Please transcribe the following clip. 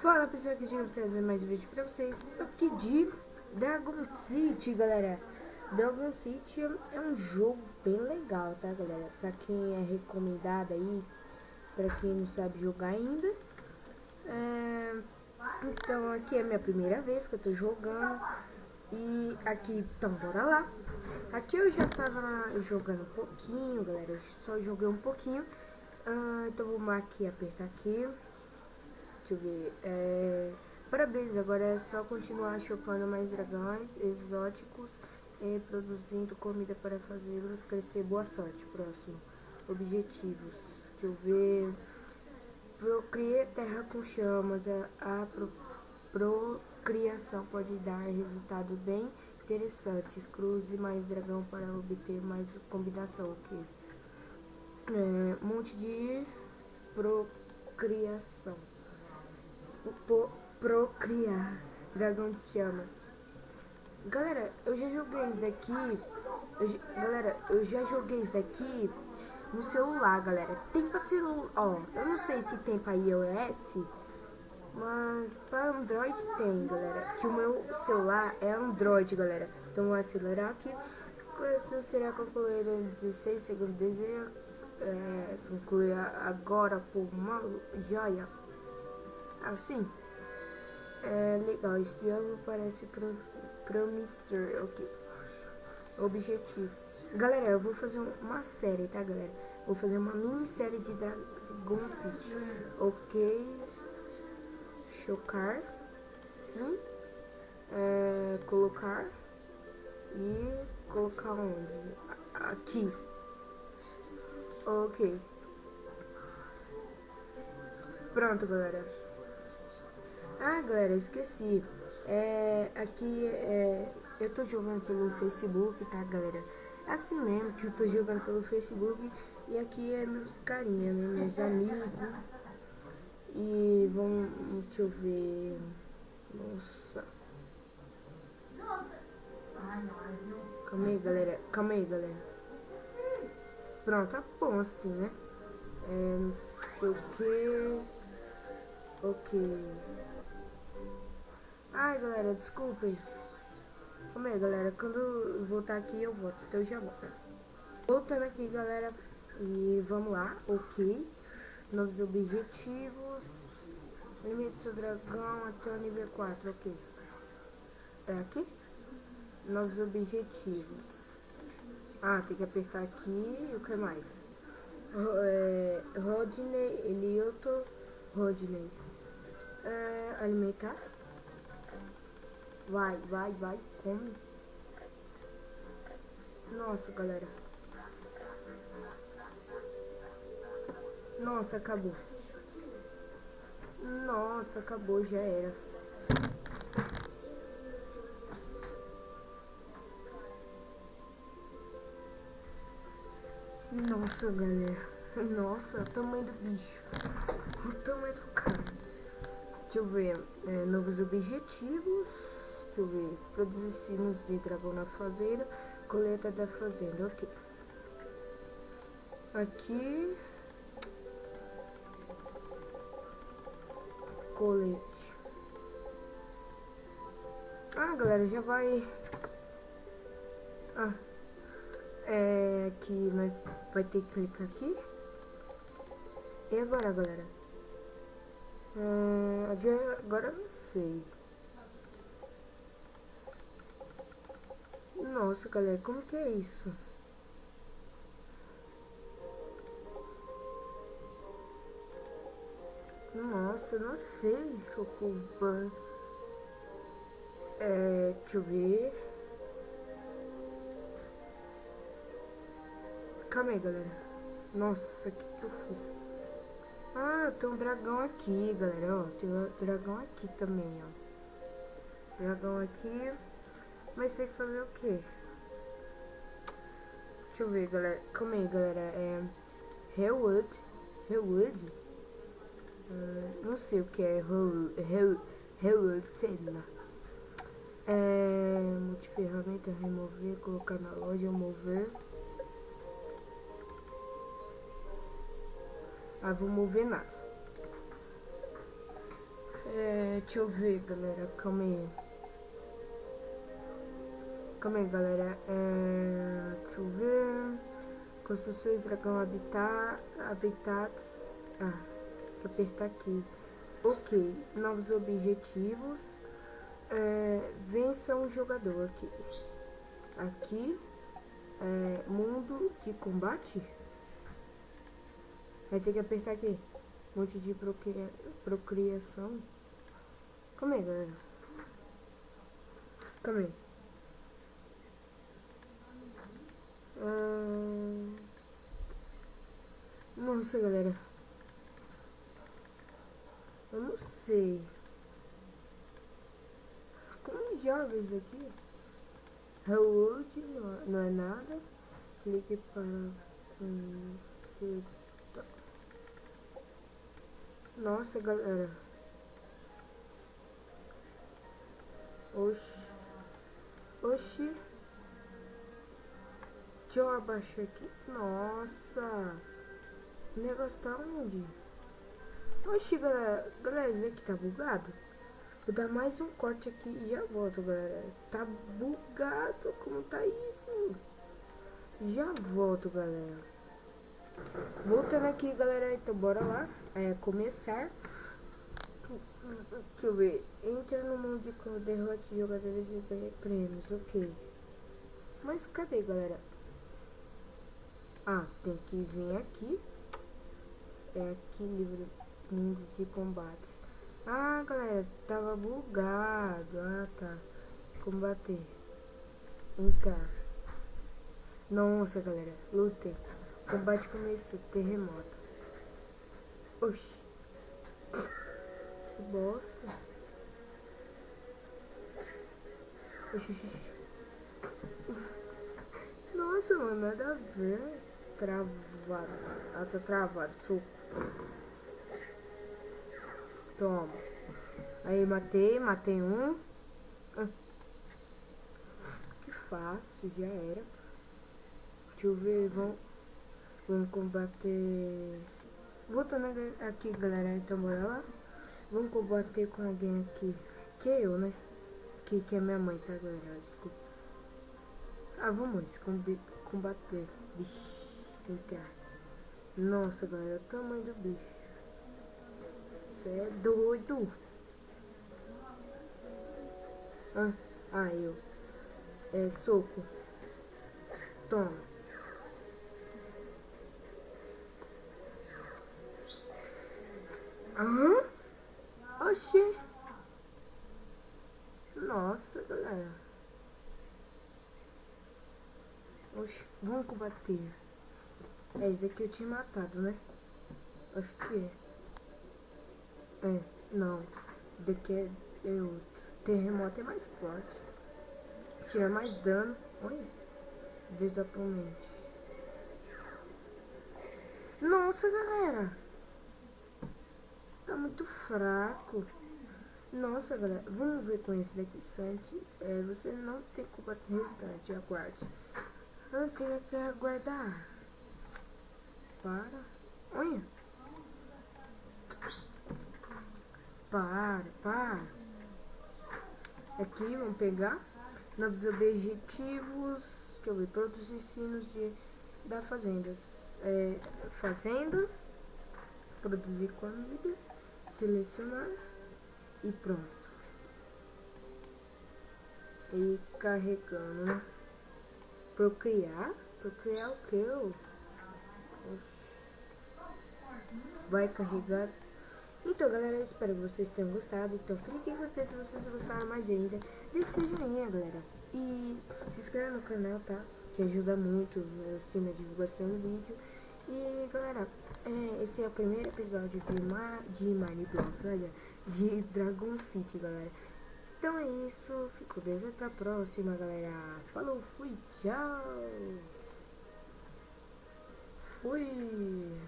Fala pessoal, aqui eu vou trazer mais um vídeo pra vocês. Isso aqui de Dragon City, galera. Dragon City é um jogo bem legal, tá, galera? Pra quem é recomendado aí, pra quem não sabe jogar ainda. Então aqui é a minha primeira vez que eu tô jogando. E aqui, então bora lá. Aqui eu já tava jogando um pouquinho, galera. Eu só joguei um pouquinho. Então vamos aqui, apertar aqui. Deixa eu ver. Parabéns, agora é só continuar chocando mais dragões exóticos e produzindo comida para fazê-los crescer. Boa sorte. Próximo. Objetivos. Deixa eu ver. Procrie terra com chamas. A procriação pode dar resultados bem interessantes. Cruze mais dragão para obter mais combinação. Ok. Monte de procriação. Procriar dragão de chamas. Galera, eu já joguei isso daqui. Galera, eu já joguei isso daqui no celular, galera. Tem pra celular, ó. Eu não sei se tem pra iOS, mas para Android tem, galera. Que o meu celular é Android, galera. Então vou acelerar aqui. Essa será concluída em 16 segundos. Deseja concluir agora por uma joia. Assim. Legal, este jogo parece promissor. Ok. Objetivos. Galera, eu vou fazer uma série, tá, galera? Vou fazer uma minissérie de Dragon City. Ok. Chocar. Sim. Colocar. E colocar onde? Aqui. Ok. Pronto, galera. Galera, esqueci. Aqui eu tô jogando pelo Facebook, tá, galera? É assim mesmo que eu tô jogando pelo Facebook. E aqui é meus carinha, né? Meus amigos. E vamos, deixa eu ver. Nossa. Calma aí, galera. Calma aí, galera. Pronto, tá bom assim, né? Não sei o que. Ok. Ai, galera, desculpem. Calma aí, galera. Quando eu voltar aqui, eu volto. Então eu já volto. Voltando aqui, galera. E vamos lá. Ok. Novos objetivos. Limite seu dragão até o nível 4. Ok. É aqui? Novos objetivos. Tem que apertar aqui. E o que mais? Rodney, Elioto. Rodney. Alimentar. Vai, come. Nossa, galera. Nossa, acabou. Nossa, acabou, já era. Nossa, galera. Nossa, o tamanho do bicho. O tamanho do cara. Deixa eu ver. Novos objetivos. Deixa eu ver. Produzir sinos de dragão na fazenda. Coleta da fazenda. Ok. Aqui. Colete. Galera, já vai. Que nós vai ter que clicar aqui. E agora, galera? Agora eu não sei. Nossa, galera, como que é isso? Nossa, eu não sei. Deixa eu ver. Calma aí, galera. Nossa, o que eu fiz? Tem um dragão aqui, galera. Ó, tem um dragão aqui também, ó. Dragão aqui. Mas tem que fazer o quê? Deixa eu ver, galera. Calma aí, galera. Hellwood. Não sei o que é Hellwood, sei lá. Multiferramenta, remover, colocar na loja, mover. Vou mover nada. Deixa eu ver, galera. Calma aí. Calma aí, galera. Deixa eu ver. Construções, dragão, habitats. Ah, vou apertar aqui. Ok. Novos objetivos. Vença um jogador aqui. Aqui. Mundo de combate. Vai ter que apertar aqui. Monte de procriação. Calma aí, galera. Calma aí. Nossa, galera. Eu não sei. Como joga isso aqui? Reload não é nada. Clique para consertar. Nossa, galera. Oxi. Deixa eu abaixar aqui. Nossa. O negócio tá onde? Oxi, galera. Galera, isso aqui tá bugado. Vou dar mais um corte aqui e já volto, galera. Tá bugado. Como tá isso? Já volto, galera. Voltando aqui, galera. Então, bora lá. Começar. Deixa eu ver. Entra no mundo de derrote jogadores e prêmios. Ok. Mas cadê, galera? Ah, tem que vir aqui. Aqui, livro mundo de combates. Ah, galera, tava bugado. Ah, tá. Combater. Entrar. Nossa, galera, lutem. Combate começou. Terremoto. Oxi. Que bosta. Oxi. Nossa, mano, nada a ver. Travado. Ah, tô travado. Soco. Toma. Aí, matei um. Que fácil, já era. Deixa eu ver, vamos combater. Voltando aqui, galera, então bora lá. Vamos combater com alguém aqui. Que é eu, né? Que é minha mãe, tá, galera? Desculpa. Ah, vamos combater. Vixe, entrar. Nossa, galera, o tamanho do bicho. Cê é doido. Eu. Soco. Toma. Oxi. Nossa, galera. Oxi, vamos combater. Esse daqui eu tinha matado, né? Acho que é. Não. Daqui é outro. Terremoto é mais forte. Tira mais dano. Olha. Em vez do oponente. Nossa, galera. Você tá muito fraco. Nossa, galera. Vamos ver com esse daqui. Sante. Você não tem combate restante. Aguarde. Eu tenho que aguardar. Para. Olha. Para. Aqui, vamos pegar. Novos objetivos. Deixa eu ver. Produzir ensinos da fazenda. Fazenda. Produzir comida. Selecionar. E pronto. E carregando, né? Procriar? Procriar o que? Vai carregar. Então, galera, eu espero que vocês tenham gostado. Então, clique em gostei se vocês gostaram mais ainda. Deixe seu joinha, galera. E se inscreva no canal, tá? Que ajuda muito, assim, na divulgação do vídeo. E, galera, esse é o primeiro episódio de Mineblox, olha, de Dragon City, galera. Então é isso. Fico com Deus. Até a próxima, galera. Falou, fui, tchau. Fui.